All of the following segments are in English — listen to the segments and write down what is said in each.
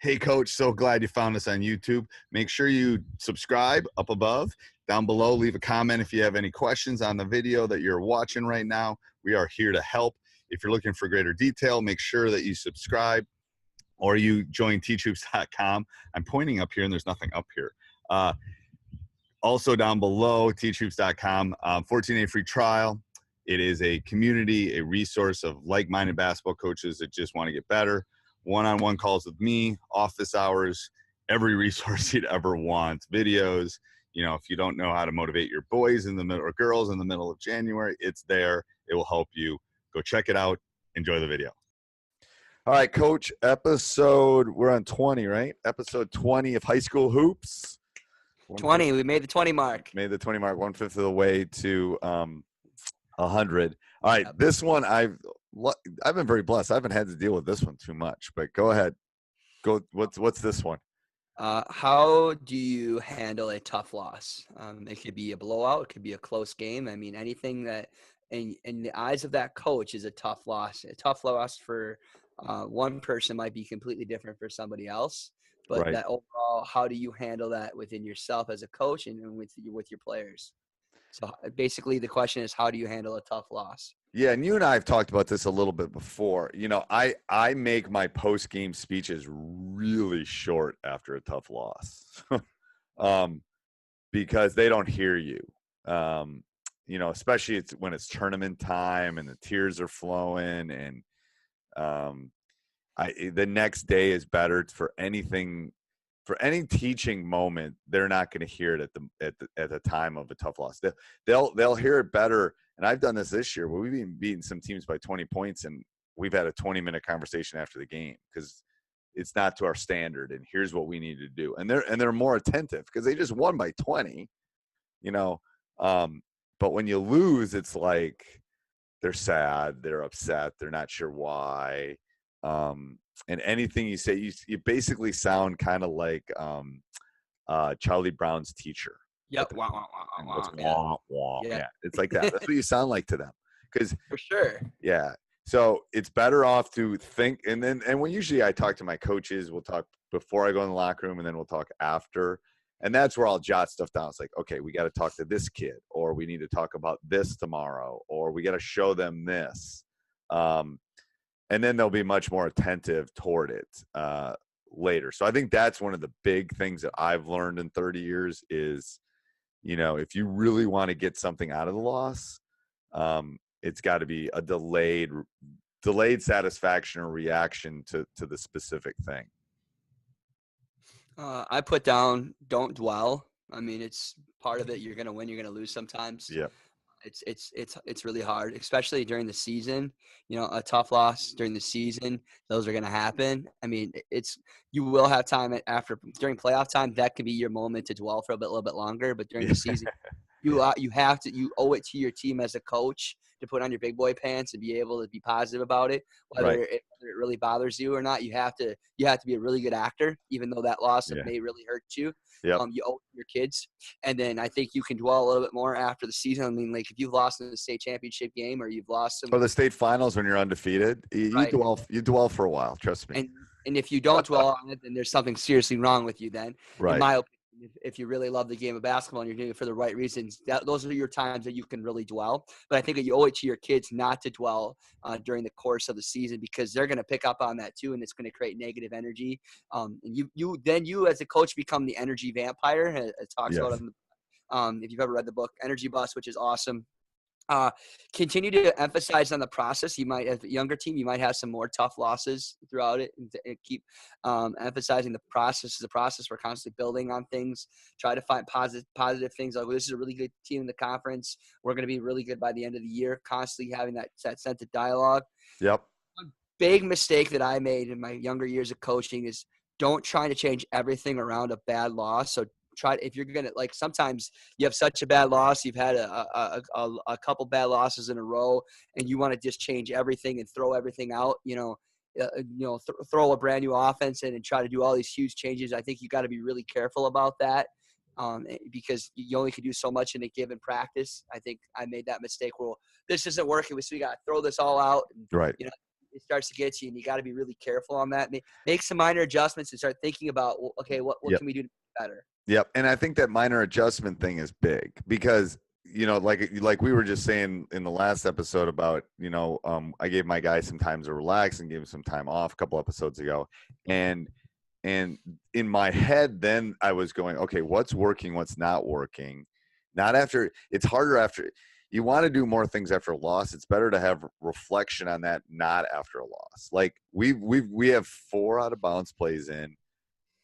Hey, Coach, so glad you found us on YouTube. Make sure you subscribe up above. Down below, leave a comment if you have any questions on the video that you're watching right now. We are here to help. If you're looking for greater detail, make sure that you subscribe or you join teachhoops.com. I'm pointing up here and there's nothing up here. Also down below, teachhoops.com, 14-day free trial. It is a community, a resource of like-minded basketball coaches that just want to get better. One-on-one calls with me, office hours, every resource you'd ever want, videos. You know, if you don't know how to motivate your boys in the middle or girls in the middle of January, it's there. It will help you. Go check it out. Enjoy the video. All right, Coach, we're on 20, right? Episode 20 of High School Hoops. 20. We made the 20 mark. Made the 20 mark, 1/5 of the way to 100. All right, this one I've been very blessed. I haven't had to deal with this one too much, but go ahead. What's this one? How do you handle a tough loss? It could be a blowout. It could be a close game. I mean, anything that in the eyes of that coach is a tough loss. A tough loss for one person might be completely different for somebody else. But Right. that overall, how do you handle that within yourself as a coach and with your players? So basically the question is, how do you handle a tough loss? Yeah, and you and I have talked about this a little bit before. You know, I make my post-game speeches really short after a tough loss because they don't hear you. You know, especially when it's tournament time and the tears are flowing, and the next day is better for anything. For any teaching moment, they're not going to hear it at the time of a tough loss. They'll hear it better. And I've done this year where we've been beating some teams by 20 points, and we've had a 20-minute conversation after the game because it's not to our standard. And here's what we need to do. And they're more attentive because they just won by 20. You know, but when you lose, it's like they're sad, they're upset, they're not sure why. And anything you say, you basically sound kind of like Charlie Brown's teacher. Yep. Yeah, it's like that. That's what you sound like to them. Because for sure. Yeah. So it's better off to think, and when usually I talk to my coaches, we'll talk before I go in the locker room, and then we'll talk after. And that's where I'll jot stuff down. It's like, okay, we got to talk to this kid, or we need to talk about this tomorrow, or we got to show them this. And then they'll be much more attentive toward it later. So I think that's one of the big things that I've learned in 30 years is, you know, if you really want to get something out of the loss, it's got to be a delayed satisfaction or reaction to the specific thing. I put down, don't dwell. I mean, it's part of it. You're going to win, you're going to lose sometimes. Yeah. It's really hard, especially during the season. You know, a tough loss during the season, those are going to happen. I mean, you will have time during playoff time. That could be your moment to dwell for a little bit longer. But during the season, you owe it to your team as a coach to put on your big boy pants and be able to be positive about it, whether it really bothers you or not. You have to be a really good actor, even though that loss may really hurt you. Yep. You owe it to your kids. And then I think you can dwell a little bit more after the season. I mean, like if you've lost in the state championship game or you've lost or the state finals when you're undefeated, you dwell for a while. Trust me. And if you don't dwell on it, then there's something seriously wrong with you. Then, right. In my opinion, if you really love the game of basketball and you're doing it for the right reasons, those are your times that you can really dwell. But I think that you owe it to your kids not to dwell during the course of the season, because they're going to pick up on that too, and it's going to create negative energy. And you as a coach become the energy vampire. It talks about it. If you've ever read the book Energy Bus, which is awesome. Continue to emphasize on the process. You might, as a younger team, you might have some more tough losses throughout it, and keep emphasizing the process. The process, we're constantly building on things. Try to find positive things. Like, well, this is a really good team in the conference. We're going to be really good by the end of the year. Constantly having that sense of dialogue. Yep. One big mistake that I made in my younger years of coaching is don't try to change everything around a bad loss. So if you're going to, like, sometimes you have such a bad loss, you've had a couple bad losses in a row, and you want to just change everything and throw everything out, throw a brand new offense in and try to do all these huge changes. I think you got to be really careful about that. Because you only can do so much in a given practice. I think I made that mistake where this isn't working, so we got to throw this all out. And, right. it starts to get to you, and you got to be really careful on that. Make some minor adjustments and start thinking about, well, okay, what Yep. can we do to make better? Yep. And I think that minor adjustment thing is big because, like we were just saying in the last episode about, I gave my guy some time to relax and gave him some time off a couple episodes ago. And in my head, then I was going, okay, what's working, what's not working? Not after, it's harder after. You want to do more things after a loss. It's better to have reflection on that, not after a loss. Like we have 4 out of bounds plays in.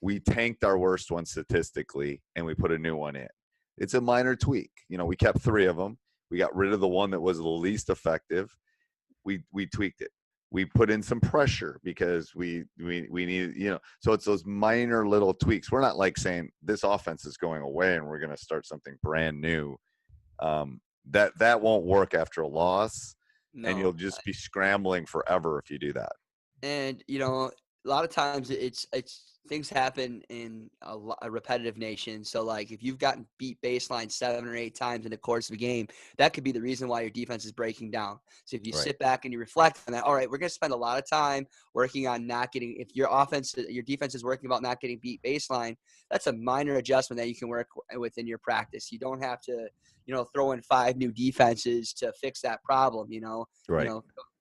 We tanked our worst one statistically, and we put a new one in. It's a minor tweak. We kept 3 of them. We got rid of the one that was the least effective. We tweaked it. We put in some pressure because we need, so it's those minor little tweaks. We're not like saying this offense is going away and we're going to start something brand new. That won't work after a loss, and you'll just be scrambling forever if you do that. And a lot of times it's things happen in a repetitive nation. So like if you've gotten beat baseline 7 or 8 times in the course of a game, that could be the reason why your defense is breaking down. So if you sit back and you reflect on that, all right, we're going to spend a lot of time working on not getting, if your defense is working about not getting beat baseline, that's a minor adjustment that you can work within your practice. You don't have to, throw in 5 new defenses to fix that problem, Right.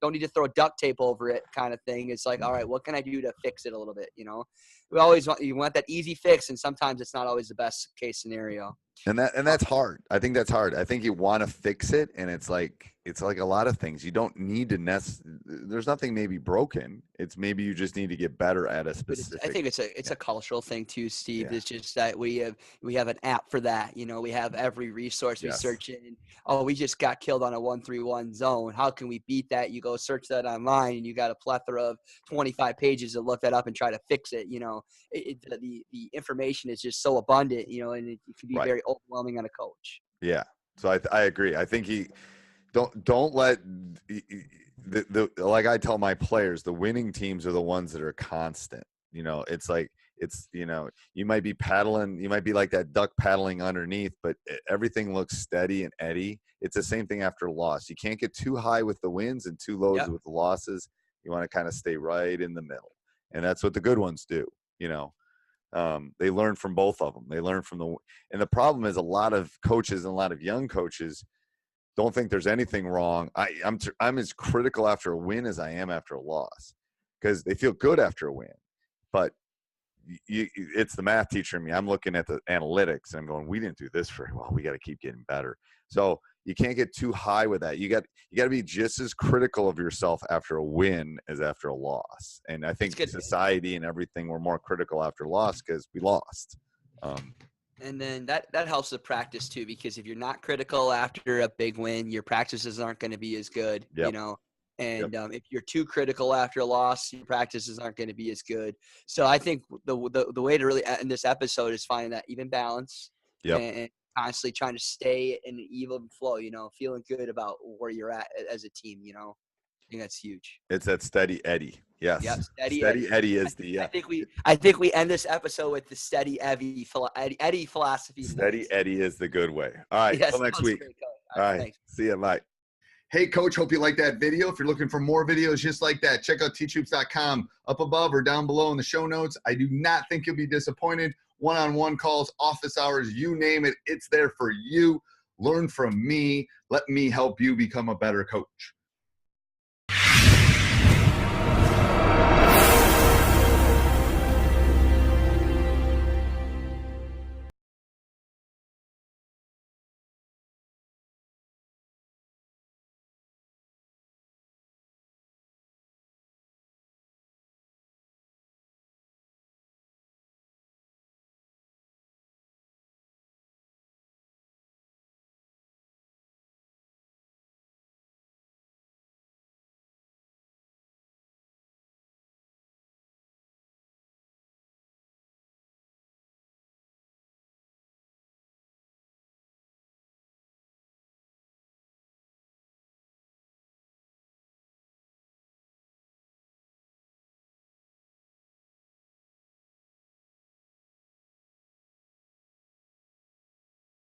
Don't need to throw duct tape over it kind of thing. It's like, all right, what can I do to fix it a little bit? We always want that easy fix, and sometimes it's not always the best case scenario. And that's hard. I think that's hard. I think you want to fix it, and it's like a lot of things. You don't need to there's nothing maybe broken. It's maybe you just need to get better at a specific. I think it's a cultural thing too, Steve. Yeah. It's just that we have an app for that. We have every resource we search in. Oh, we just got killed on a 1-3-1 zone. How can we beat that? You go search that online, and you got a plethora of 25 pages to look that up and try to fix it. The information is just so abundant. And it can be very overwhelming on a coach. Yeah. So I agree. I think don't let like I tell my players, the winning teams are the ones that are constant. It's like you might be paddling, you might be like that duck paddling underneath, but everything looks steady and eddy. It's the same thing after a loss. You can't get too high with the wins and too low with the losses. You want to kind of stay right in the middle, and that's what the good ones do. They learn from both of them. They learn from and the problem is a lot of coaches and a lot of young coaches don't think there's anything wrong. I'm as critical after a win as I am after a loss because they feel good after a win. But it's the math teacher in me. I'm looking at the analytics and I'm going, we didn't do this very well. We got to keep getting better. So you can't get too high with that. You got to be just as critical of yourself after a win as after a loss. And I think society and everything, we're more critical after loss because we lost. And then that helps with practice too, because if you're not critical after a big win, your practices aren't going to be as good, And if you're too critical after a loss, your practices aren't going to be as good. So I think the way to really end this episode is finding that even balance and constantly trying to stay in an even flow, feeling good about where you're at as a team, I think that's huge. It's that steady Eddie. Yes. Yep, steady Eddie is the. I think we end this episode with the steady Eddie philosophy. Steady Eddie is the good way. All right. Yes, till next week. Great, all right. Thanks. See you. Bye. Hey, Coach, hope you liked that video. If you're looking for more videos just like that, check out teachhoops.com up above or down below in the show notes. I do not think you'll be disappointed. One-on-one calls, office hours, you name it. It's there for you. Learn from me. Let me help you become a better coach.